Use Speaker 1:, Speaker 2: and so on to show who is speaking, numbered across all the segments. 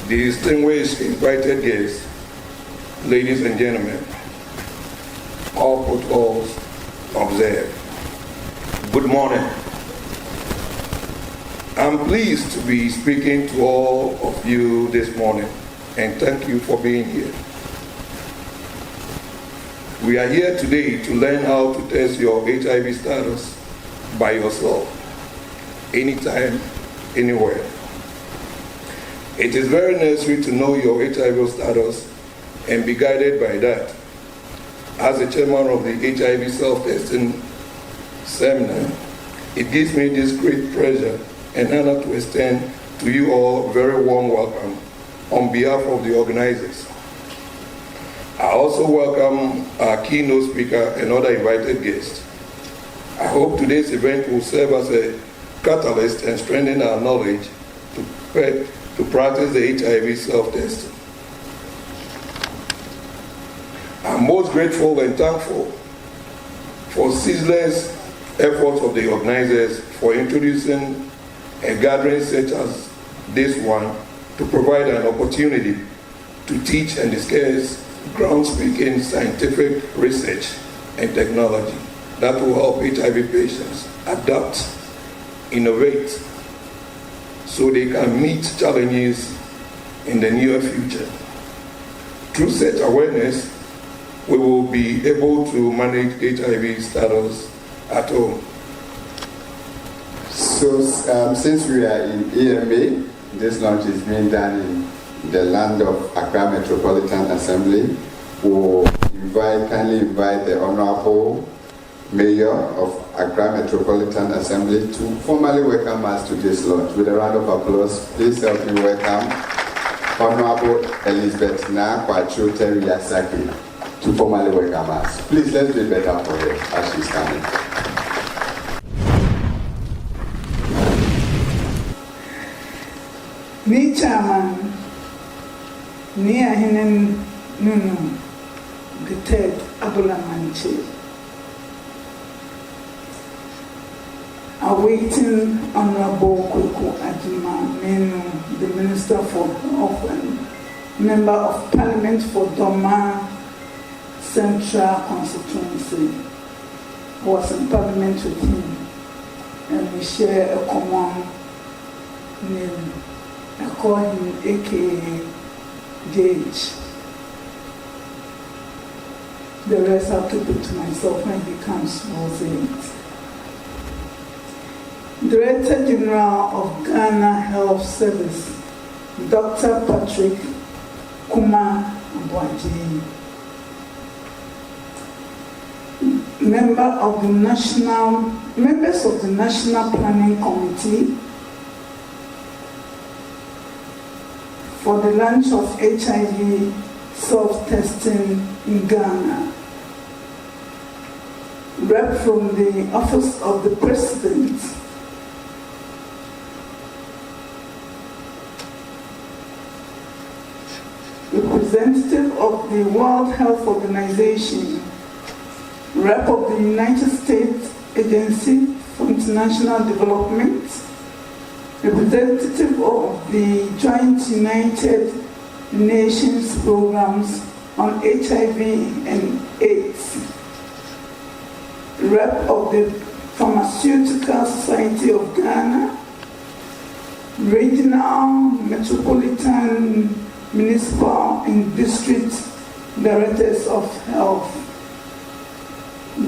Speaker 1: distinguished invited guests, ladies and gentlemen, all protocols observed. Good morning. I'm pleased to be speaking to all of you this morning, and thank you for being here. We are here today to learn how to test your HIV status by yourself, anytime, anywhere. It is very necessary to know your HIV status and be guided by that. As the chairman of the HIV self-testing seminar, it gives me this great pleasure and honor to extend to you all a very warm welcome on behalf of the organizers. I also welcome our keynote speaker and other invited guests. I hope today's event will serve as a catalyst and strengthen our knowledge to practice the HIV self-testing. I'm most grateful and thankful for ceaseless efforts of the organizers for introducing a gathering such as this one to provide an opportunity to teach and discuss ground-speaking scientific research and technology that will help HIV patients adapt, innovate, so they can meet challenges in the near future. Through such awareness, we will be able to manage HIV status at home.
Speaker 2: So since we are in EMA, this launch is being done in the land of Accra Metropolitan Assembly. We'll kindly invite the Honorable Mayor of Accra Metropolitan Assembly to formally welcome us to this launch. With a round of applause, please help me welcome Honorable Elizabeth Na Kwachu Teriyasaki to formally welcome us. Please, let's do it better for her as she's coming.
Speaker 3: Ni chairman, ni ahinen nunu, the third Abula Manche. Awaiting Honorable Kweku Adjuma Menu, the Minister for Health and Member of Parliament for Doma Central Constituency. I was in Parliament with him, and we share a common name. I call him AKA JH. The rest I'll keep it to myself when he comes, we'll say it. Director General of Ghana Health Service, Dr. Patrick Kuma Abwaji. Members of the National Planning Committee for the launch of HIV self-testing in Ghana. Rep from the Office of the President. Representative of the World Health Organization, Rep of the United States Agency for International Development, representative of the Joint United Nations Programs on HIV and AIDS, Rep of the Pharmaceutical Society of Ghana, Regional, Metropolitan, Municipal and District Directors of Health,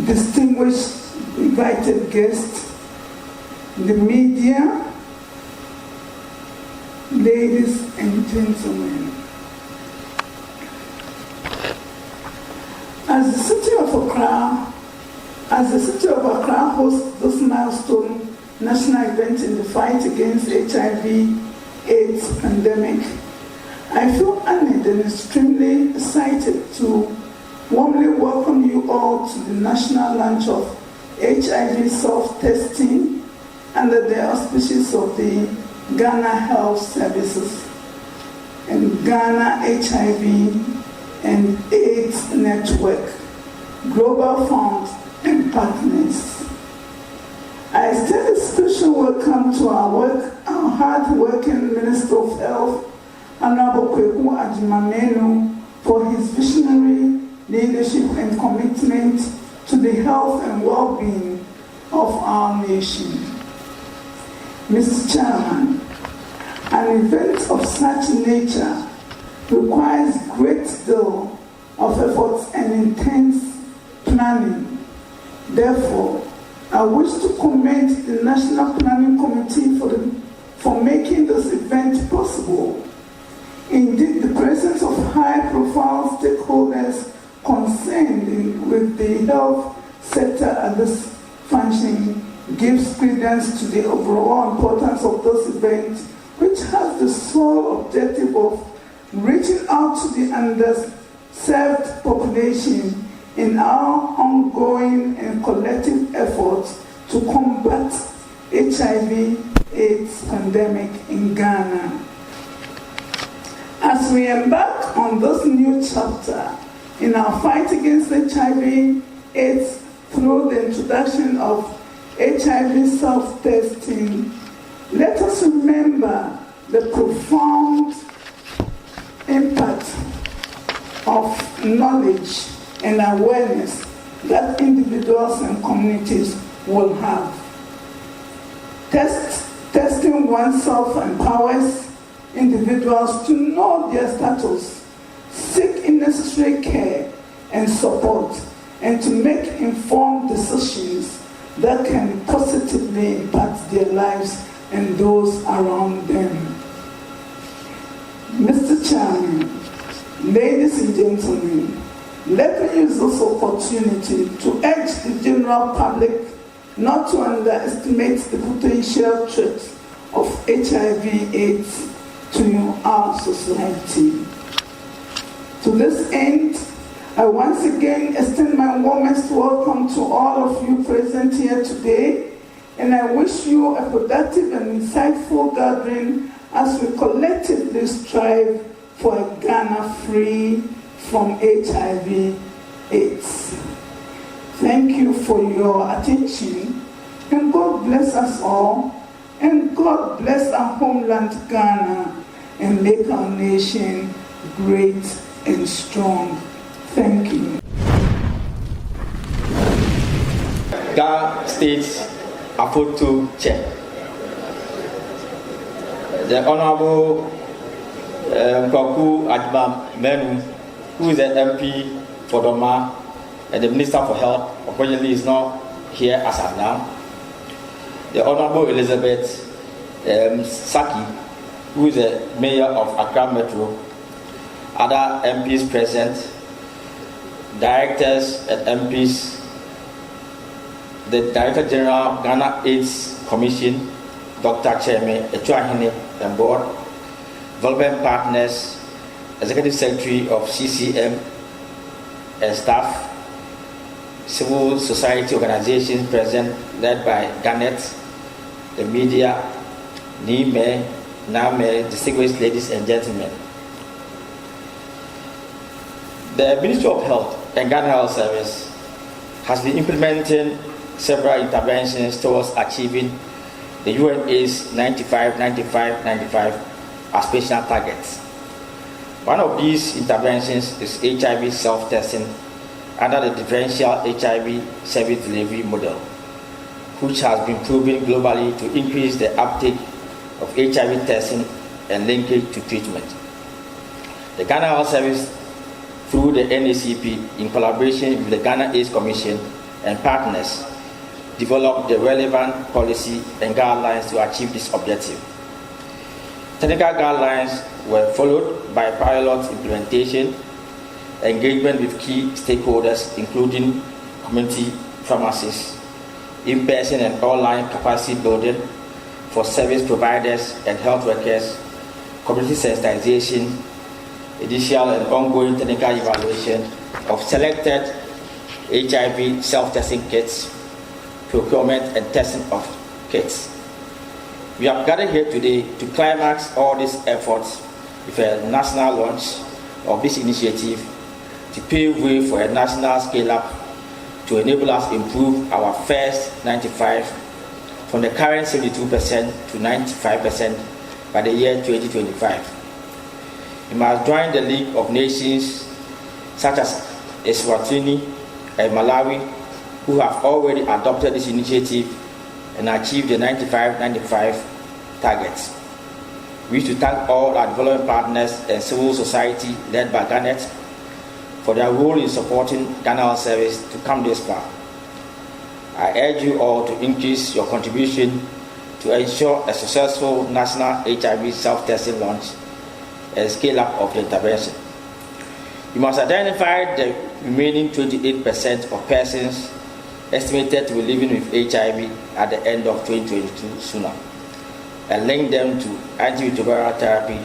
Speaker 3: distinguished invited guests, the media, ladies and gentlemen. As the city of Accra hosts this milestone national event in the fight against HIV/AIDS pandemic, I feel honored and extremely excited to warmly welcome you all to the national launch of HIV self-testing under the auspices of the Ghana Health Services and Ghana HIV and AIDS Network, Global Fund and partners. I extend a special welcome to our hard-working Minister of Health, Honorable Kweku Agyeman-Manu for his visionary leadership and commitment to the health and well-being of our nation. Mr. Chairman, an event of such nature requires great deal of effort and intense planning. Therefore, I wish to commend the National Planning Committee for making this event possible. Indeed, the presence of high-profile stakeholders concerned with the health sector at this function gives credence to the overall importance of this event, which has the sole objective of reaching out to the underserved population in our ongoing and collective efforts to combat HIV/AIDS pandemic in Ghana. As we embark on this new chapter in our fight against HIV/AIDS through the introduction of HIV self-testing, let us remember the profound impact of knowledge and awareness that individuals and communities will have. Testing oneself empowers individuals to know their status, seek necessary care and support, and to make informed decisions that can positively impact their lives and those around them. Mr. Chairman, ladies and gentlemen, let me use this opportunity to urge the general public not to underestimate the potential threat of HIV/AIDS to our society. To this end, I once again extend my warmest welcome to all of you present here today, and I wish you a productive and insightful gathering as we collectively strive for a Ghana free from HIV/AIDS. Thank you for your attention, and God bless us all, and God bless our homeland Ghana, and make our nation great and strong. Thank you.
Speaker 4: Ghana State Afoto Chair, the Honorable Kweku Agyeman-Manu, who is the MP for Doma and the Minister for Health, unfortunately is not here as of now. The Honorable Elizabeth Saki, who is the Mayor of Accra Metro, other MPs present, directors and MPs, the Director General Ghana AIDS Commission, Dr. Chairman Etuahine and Board, development partners, Executive Secretary of CCM and staff, civil society organizations present led by Garnet, the media, NIME, NAME, distinguished ladies and gentlemen. The Ministry of Health and Ghana Health Service has been implementing several interventions towards achieving the UNAIDS 95-95-95 aspirational targets. One of these interventions is HIV self-testing under the differential HIV service delivery model, which has been proven globally to increase the uptake of HIV testing and linkage to treatment. The Ghana Health Service, through the NACP, in collaboration with the Ghana AIDS Commission and partners, developed the relevant policy and guidelines to achieve this objective. Technical guidelines were followed by pilot implementation, engagement with key stakeholders, including community pharmacists, in-person and online capacity building for service providers and health workers, community sensitization, initial and ongoing technical evaluation of selected HIV self-testing kits, procurement and testing of kits. We have gathered here today to climax all these efforts with a national launch of this initiative to pave way for a national scale-up to enable us improve our first 95 from the current 72% to 95% by the year 2025. You must join the League of Nations such as Eswatini and Malawi, who have already adopted this initiative and achieved the 95-95 targets. We wish to thank all our development partners and civil society led by Garnet for their role in supporting Ghana Health Service to come this far. I urge you all to increase your contribution to ensure a successful national HIV self-testing launch and scale-up of the intervention. You must identify the remaining 28% of persons estimated to be living with HIV at the end of 2022 sooner, and link them to antiretroviral therapy,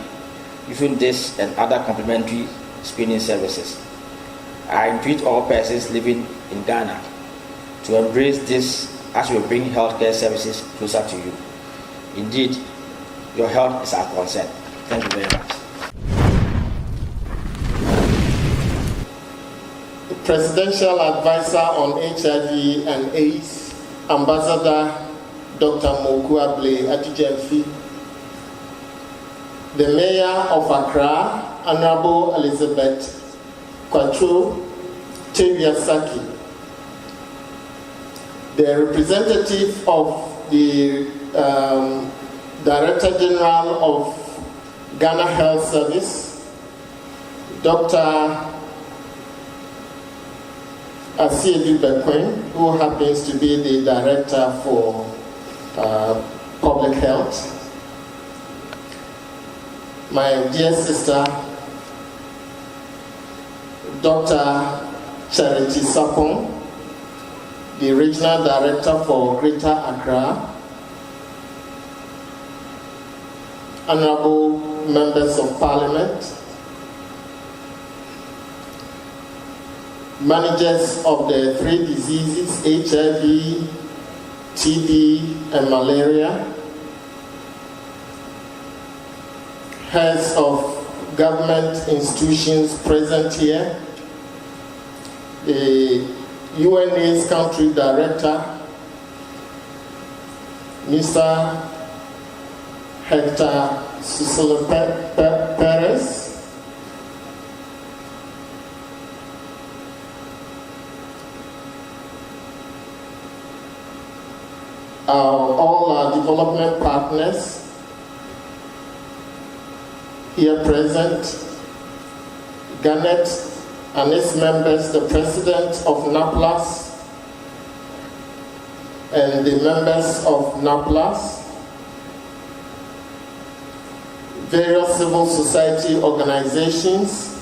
Speaker 4: using this and other complementary screening services. I entreat all persons living in Ghana to embrace this as we bring healthcare services closer to you. Indeed, your health is our concern. Thank you very much.
Speaker 5: The Presidential Advisor on HIV and AIDS, Ambassador Dr. Mokuable Adjumfi, the Mayor of Accra, Honorable Elizabeth Kwachu Tebiasaki, the representative of the Director General of Ghana Health Service, Dr. Asiedu Bekwin, who happens to be the Director for Public Health, my dear sister, Dr. Charity Sapong, the Regional Director for Greater Accra, Honorable Members of Parliament, managers of the 3 diseases, HIV, TB, and malaria, heads of government institutions present here, the UNAIDS Country Director, Mr. Hector Susilo Perez, all our development partners here present, Garnet and its members, the President of NAPLAS and the members of NAPLAS, various civil society organizations,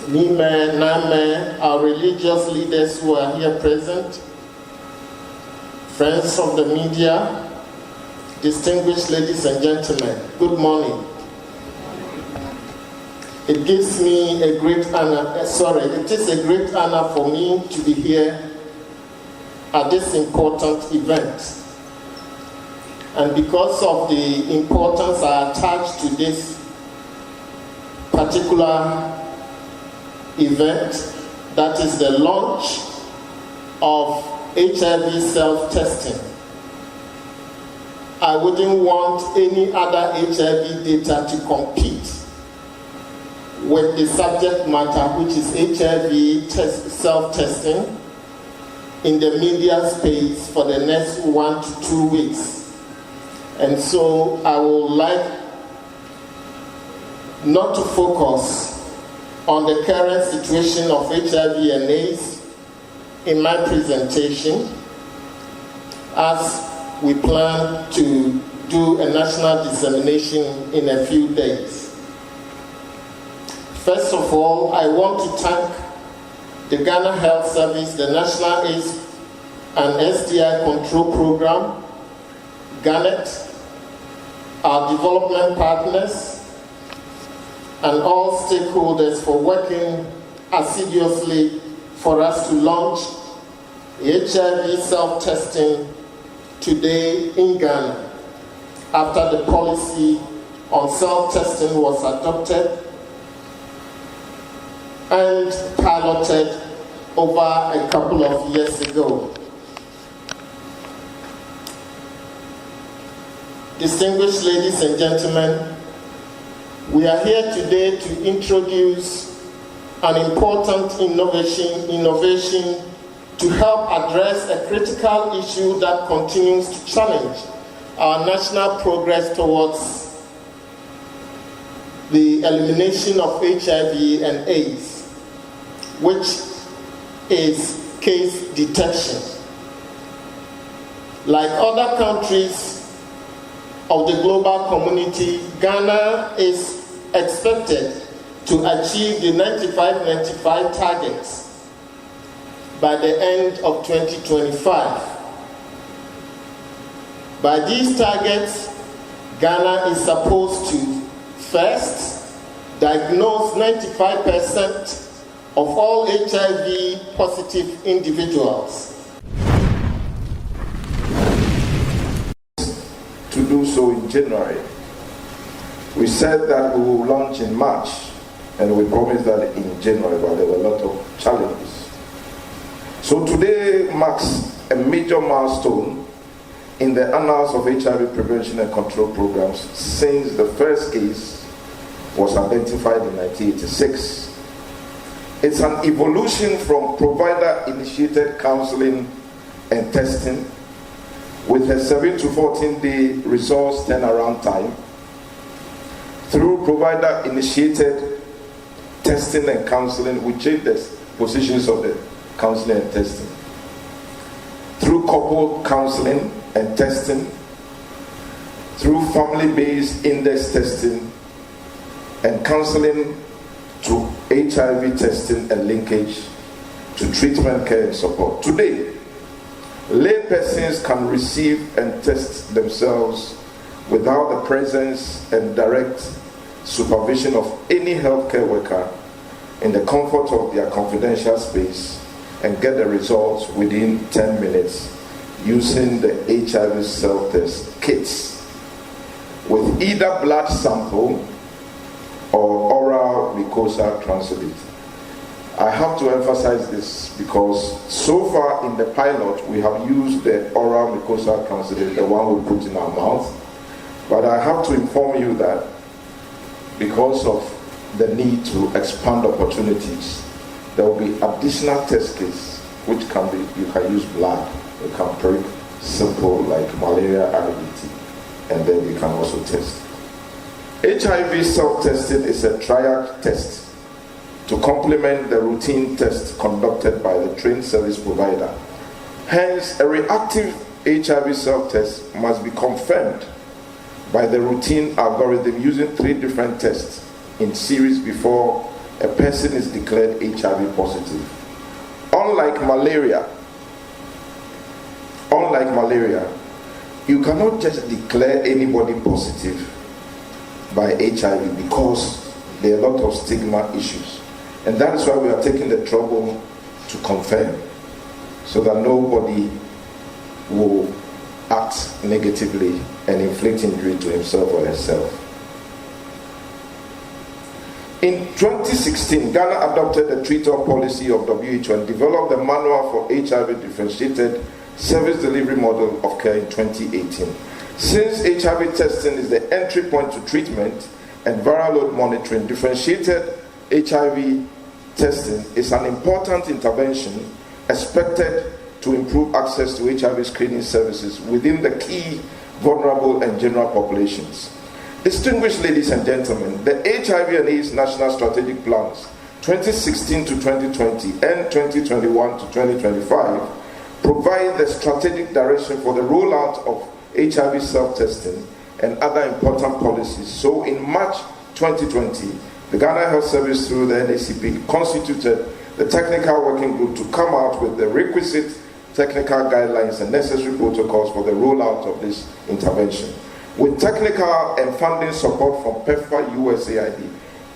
Speaker 5: NIME, NAME, our religious leaders who are here present, friends of the media, distinguished ladies and gentlemen, good morning. It gives me a great honor, it is a great honor for me to be here at this important event. And because of the importance I attach to this particular event, that is the launch of HIV self-testing, I wouldn't want any other HIV data to compete with the subject matter, which is HIV self-testing, in the media space for the next 1 to 2 weeks. And so I would like not to focus on the current situation of HIV and AIDS in my presentation, as we plan to do a national dissemination in a few days. First of all, I want to thank the Ghana Health Service, the National AIDS and STI Control Program, Garnet, our development partners, and all stakeholders for working assiduously for us to launch HIV self-testing today in Ghana, after the policy on self-testing was adopted and piloted over a couple of years ago. Distinguished ladies and gentlemen, We are here today to introduce an important innovation to help address a critical issue that continues to challenge our national progress towards the elimination of HIV and AIDS, which is case detection. Like other countries of the global community, Ghana is expected to achieve the 95-95 targets by the end of 2025. By these targets, Ghana is supposed to first diagnose 95% of all HIV positive individuals.
Speaker 1: To do so in January. We said that we will launch in March, and we promised that in January, but there were a lot of challenges. So today marks a major milestone in the annals of HIV prevention and control programs since the first case was identified in 1986. It's an evolution from provider-initiated counseling and testing with a 7 to 14-day resource turnaround time, through provider-initiated testing and counseling. We change the positions of the counseling and testing. Through couple counseling and testing, through family-based index testing, and counseling to HIV testing and linkage to treatment care and support. Today, laypersons can receive and test themselves without the presence and direct supervision of any healthcare worker in the comfort of their confidential space and get the results within 10 minutes using the HIV self-test kits with either blood sample or oral mucosal transudate. I have to emphasize this because so far in the pilot we have used the oral mucosal transudate, the one we put in our mouth, but I have to inform you that because of the need to expand opportunities, there will be additional test kits which can be, you can use blood, you can prick simple like malaria, RBT, and then you can also test. HIV self-testing is a triage test to complement the routine test conducted by the trained service provider. Hence, a reactive HIV self-test must be confirmed by the routine algorithm using 3 different tests in series before a person is declared HIV positive. Unlike malaria, you cannot just declare anybody positive by HIV because there are a lot of stigma issues. And that is why we are taking the trouble to confirm, so that nobody will act negatively and inflict injury to himself or herself. In 2016, Ghana adopted the treat-all policy of WHO and developed the manual for HIV differentiated service delivery model of care in 2018. Since HIV testing is the entry point to treatment and viral load monitoring, differentiated HIV testing is an important intervention expected to improve access to HIV screening services within the key vulnerable and general populations. Distinguished ladies and gentlemen, the HIV and AIDS National Strategic Plans 2016 to 2020 and 2021 to 2025 provide the strategic direction for the rollout of HIV self-testing and other important policies. So in March 2020, the Ghana Health Service through the NACP constituted the technical working group to come out with the requisite technical guidelines and necessary protocols for the rollout of this intervention. With technical and funding support from PEPFAR USAID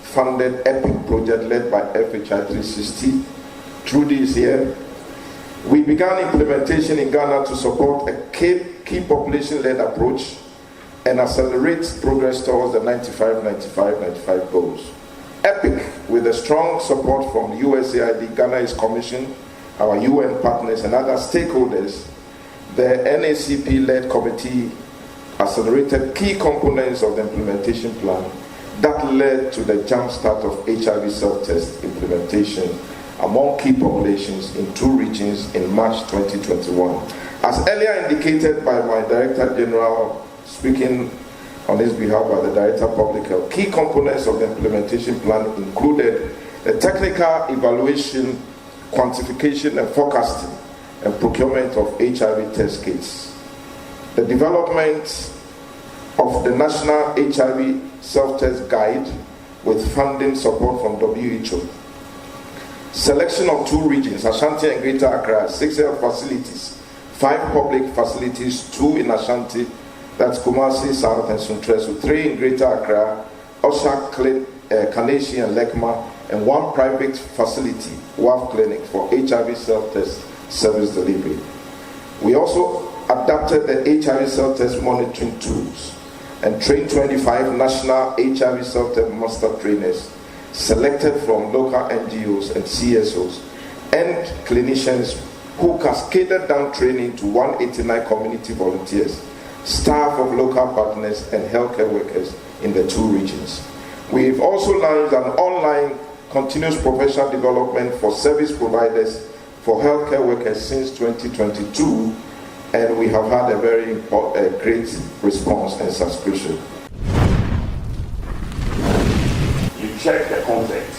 Speaker 1: funded EPIC project led by FHI 360 through this year, we began implementation in Ghana to support a key population-led approach and accelerate progress towards the 95-95-95 goals. EPIC, with the strong support from USAID, Ghana is commissioned, our UN partners and other stakeholders, the NACP-led committee accelerated key components of the implementation plan, that led to the jumpstart of HIV self-test implementation among key populations in 2 regions in March 2021. As earlier indicated by my Director General, speaking on his behalf by the Director of Public Health, key components of the implementation plan included the technical evaluation, quantification and forecasting and procurement of HIV test kits, the development of the National HIV Self-Test Guide with funding support from WHO, selection of 2 regions, Ashanti and Greater Accra, 6 health facilities, 5 public facilities, 2 in Ashanti, that's Kumasi, South and Suntresu, 3 in Greater Accra, Oshak, Kaneshie and Lekma, and 1 private facility, WAF Clinic, for HIV self-test service delivery. We also adapted the HIV self-test monitoring tools and trained 25 national HIV self-test master trainers selected from local NGOs and CSOs and clinicians who cascaded down training to 189 community volunteers, staff of local partners and healthcare workers in the 2 regions. We've also launched an online continuous professional development for service providers for healthcare workers since 2022, and we have had a very great response and subscription.
Speaker 6: You check the content,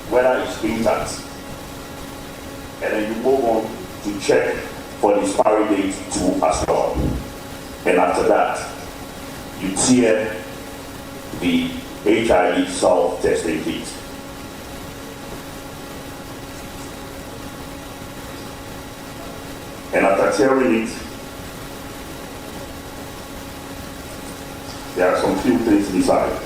Speaker 6: whether it's intact, and then you move on to check for the expiry date too as well. And after that, you tier the HIV self-testing kit. And after tiering it, there are some few things inside.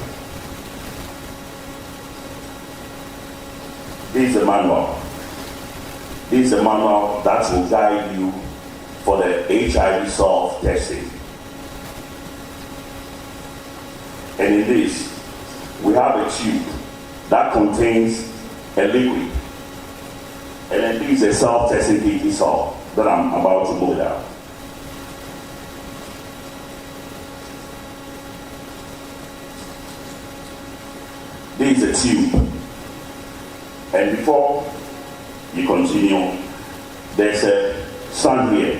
Speaker 6: This is the manual. This is the manual that will guide you for the HIV self-testing. And in this, we have a tube that contains a liquid. And then this is a self-testing kit itself that I'm about to move down. This is a tube. And before you continue, there's a stand here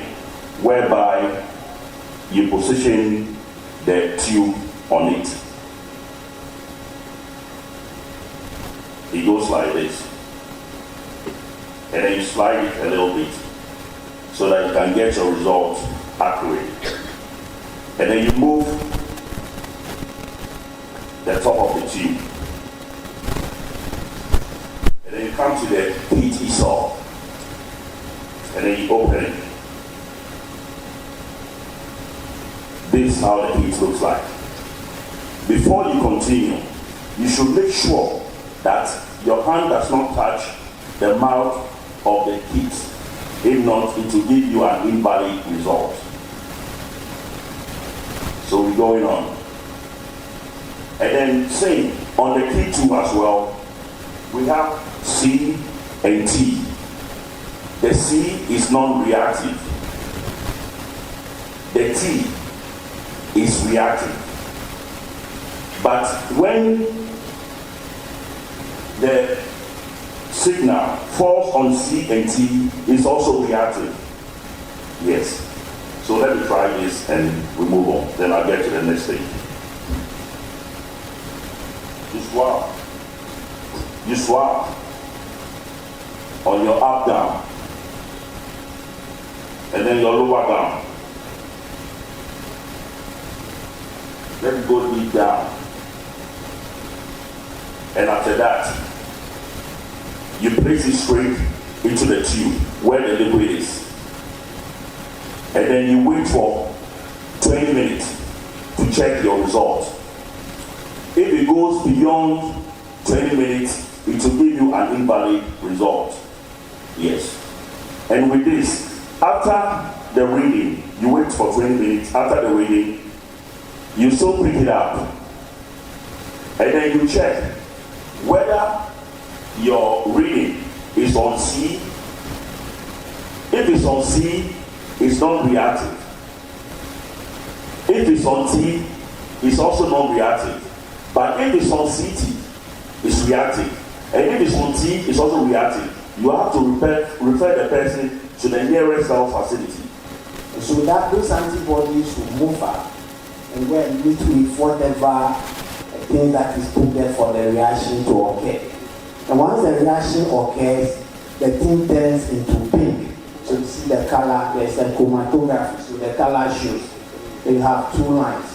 Speaker 6: whereby you position the tube on it. It goes like this. And then you slide it a little bit so that you can get your results accurate. And then you move the top of the tube. And then you come to the kit itself. And then you open it. This is how the kit looks like. Before you continue, you should make sure that your hand does not touch the mouth of the kit. If not, it will give you an invalid result. So we're going on. And then same, on the kit too as well, we have C and T. The C is non-reactive. The T is reactive. But when the signal falls on C and T, is also reactive. Yes. So let me try this and we move on. Then I'll get to the next stage. You swap. You swap on your up down. And then your lower down. Let it go deep down. And after that, you place it straight into the tube where the liquid is. And then you wait for 20 minutes to check your result. If it goes beyond 20 minutes, it will give you an invalid result. Yes. And with this, after the reading, you wait for 20 minutes. After the reading, you still pick it up. And then you check whether your reading is on C. If it's on C, it's non-reactive. If it's on T, it's also non-reactive. But if it's on CT, it's reactive. And if it's on T, it's also reactive. You have to refer the person to the nearest health facility.
Speaker 7: So that those antibodies will move up and go and meet with whatever thing that is put there for the reaction to occur. And once the reaction occurs, the thing turns into pink. So you see the color, there's a chromatography, so the color shows. You have 2 lines.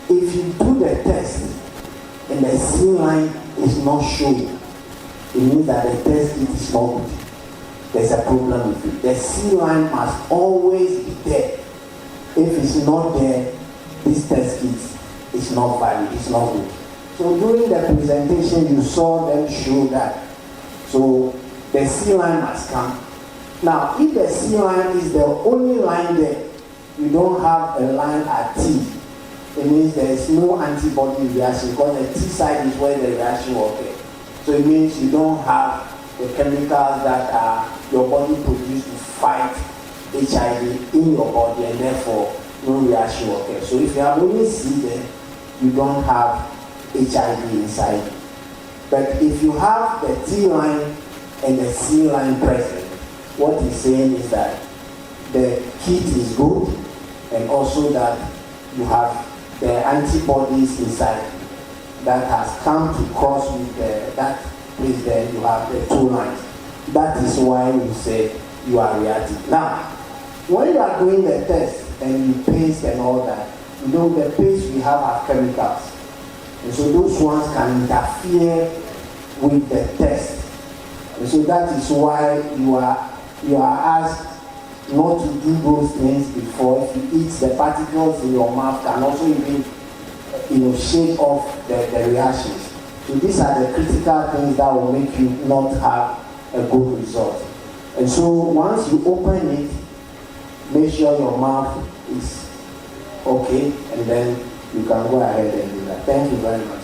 Speaker 7: If you do the test and the C line is not showing, it means that the test kit is not good. There's a problem with it. The C line must always be there. If it's not there, this test kit is not valid, it's not good. So during the presentation, you saw them show that. So the C line must come. Now, if the C line is the only line there, you don't have a line at T. It means there is no antibody reaction because the T side is where the reaction will occur. So it means you don't have the chemicals that your body produces to fight HIV in your body, and therefore no reaction will occur. So if you have only C there, you don't have HIV inside. But if you have the T line and the C line present, what he's saying is that the kit is good, and also that you have the antibodies inside that has come to cross with that place there, you have the 2 lines. That is why we say you are reactive. Now, when you are doing the test and you paste and all that, you know the paste we have are chemicals. And so those ones can interfere with the test. And so that is why you are asked not to do those things before. If you eat, the particles in your mouth can also even shake off the reactions. So these are the critical things that will make you not have a good result. And so once you open it, make sure your mouth is okay, and then you can go ahead and do that. Thank you very much.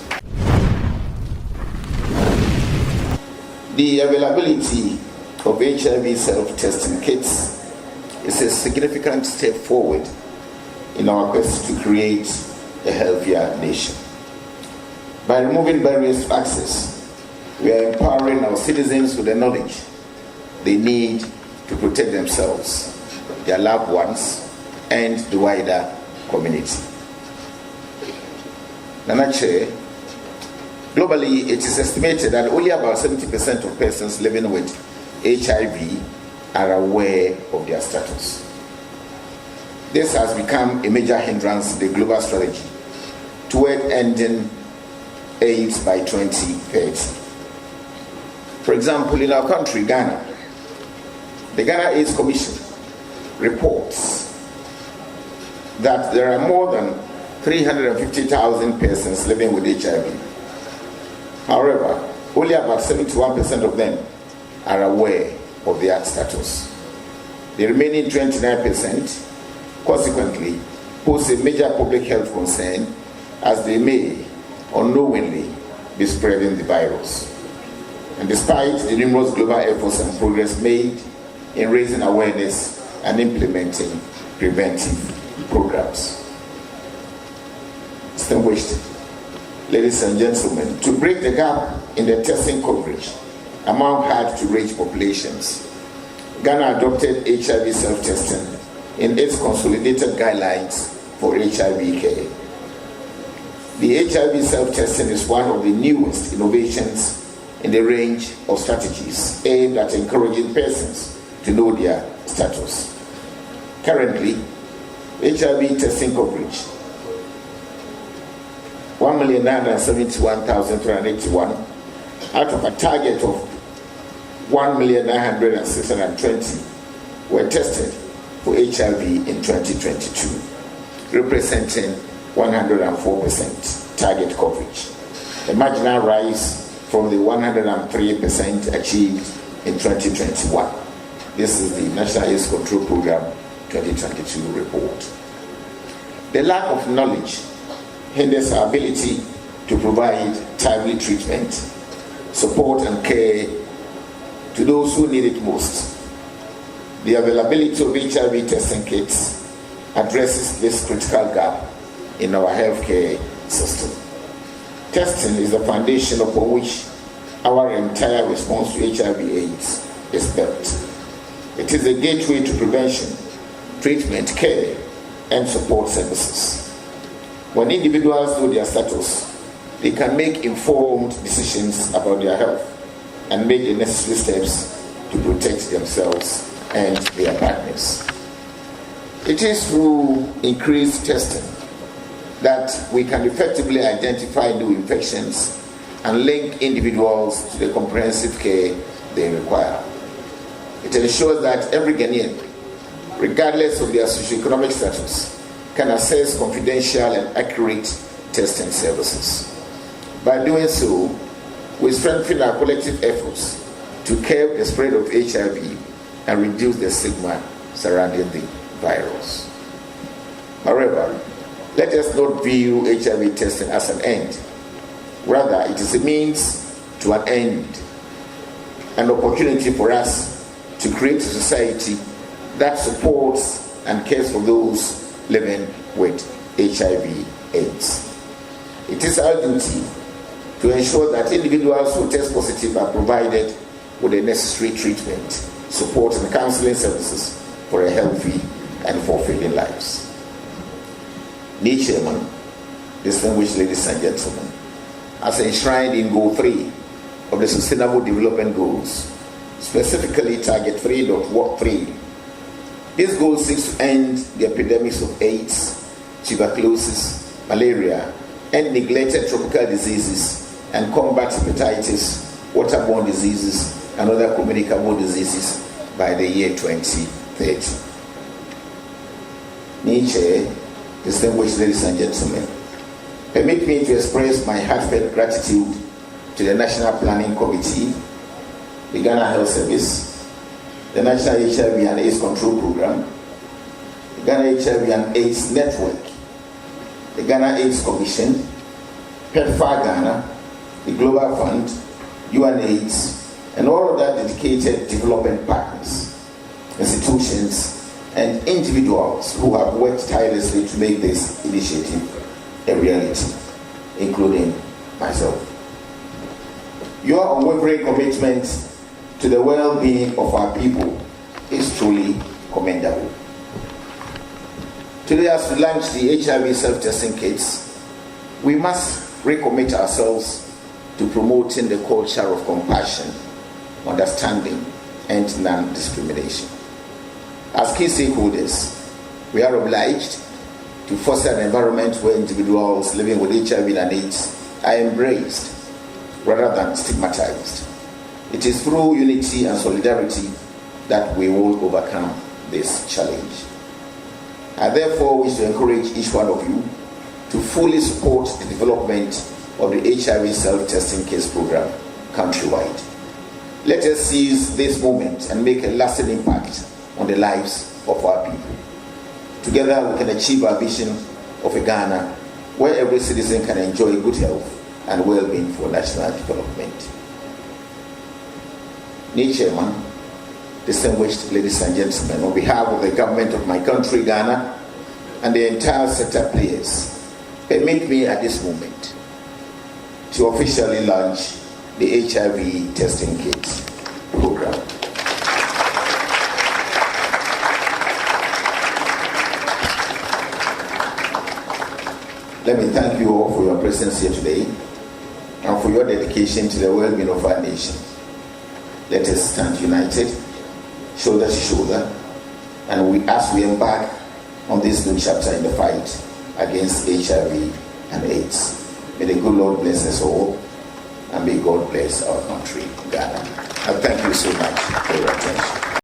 Speaker 8: The availability of HIV self-testing kits is a significant step forward in our quest to create a healthier nation. By removing barriers to access, we are empowering our citizens with the knowledge they need to protect themselves, their loved ones, and the wider community. Nana Chair, globally, it is estimated that only about 70% of persons living with HIV are aware of their status. This has become a major hindrance in the global strategy toward ending AIDS by 2030. For example, in our country, Ghana, the Ghana AIDS Commission reports that there are more than 350,000 persons living with HIV. However, only about 71% of them are aware of their status. The remaining 29%, consequently, pose a major public health concern as they may unknowingly be spreading the virus. And despite the numerous global efforts and progress made in raising awareness and implementing preventive programs. Distinguished ladies and gentlemen, to break the gap in the testing coverage among hard-to-reach populations, Ghana adopted HIV self-testing in its consolidated guidelines for HIV care. The HIV self-testing is one of the newest innovations in the range of strategies aimed at encouraging persons to know their status. Currently, HIV testing coverage 1,971,381 out of a target of 1,900,620 were tested for HIV in 2022, representing 104% target coverage, a marginal rise from the 103% achieved in 2021. This is the National AIDS Control Program 2022 report. The lack of knowledge hinders our ability to provide timely treatment, support, and care to those who need it most. The availability of HIV testing kits addresses this critical gap in our healthcare system. Testing is the foundation upon which our entire response to HIV/AIDS is built. It is a gateway to prevention, treatment, care, and support services. When individuals know their status, they can make informed decisions about their health and make the necessary steps to protect themselves and their partners. It is through increased testing that we can effectively identify new infections and link individuals to the comprehensive care they require. It ensures that every Ghanaian, regardless of their socioeconomic status, can access confidential and accurate testing services. By doing so, we strengthen our collective efforts to curb the spread of HIV and reduce the stigma surrounding the virus. However, let us not view HIV testing as an end. Rather, it is a means to an end, an opportunity for us to create a society that supports and cares for those living with HIV/AIDS. It is our duty to ensure that individuals who test positive are provided with the necessary treatment, support, and counseling services for a healthy and fulfilling lives. Chairman, distinguished ladies and gentlemen, as enshrined in Goal 3 of the Sustainable Development Goals, specifically Target 3.3, this goal seeks to end the epidemics of AIDS, tuberculosis, malaria, and neglected tropical diseases, and combat hepatitis, waterborne diseases, and other communicable diseases by the year 2030. Chair, distinguished ladies and gentlemen, permit me to express my heartfelt gratitude to the National Planning Committee, the Ghana Health Service, the National HIV and AIDS Control Program, the Ghana HIV and AIDS Network, the Ghana AIDS Commission, PEPFAR Ghana, the Global Fund, UNAIDS, and all of that dedicated development partners, institutions, and individuals who have worked tirelessly to make this initiative a reality, including myself. Your unwavering commitment to the well-being of our people is truly commendable. Today, as we launch the HIV self-testing kits, we must recommit ourselves to promoting the culture of compassion, understanding, and non-discrimination. As key stakeholders, we are obliged to foster an environment where individuals living with HIV and AIDS are embraced rather than stigmatized. It is through unity and solidarity that we will overcome this challenge. I therefore wish to encourage each one of you to fully support the development of the HIV self-testing kits program countrywide. Let us seize this moment and make a lasting impact on the lives of our people. Together we can achieve our vision of a Ghana where every citizen can enjoy good health and well-being for national development. Chairman, distinguished ladies and gentlemen, on behalf of the government of my country, Ghana, and the entire sector players, permit me at this moment to officially launch the HIV testing kit program. Let me thank you all for your presence here today and for your dedication to the well-being of our nation. Let us stand united, shoulder to shoulder, and as we embark on this new chapter in the fight against HIV and AIDS. May the good Lord bless us all, and may God bless our country, Ghana. And thank you so much for your attention.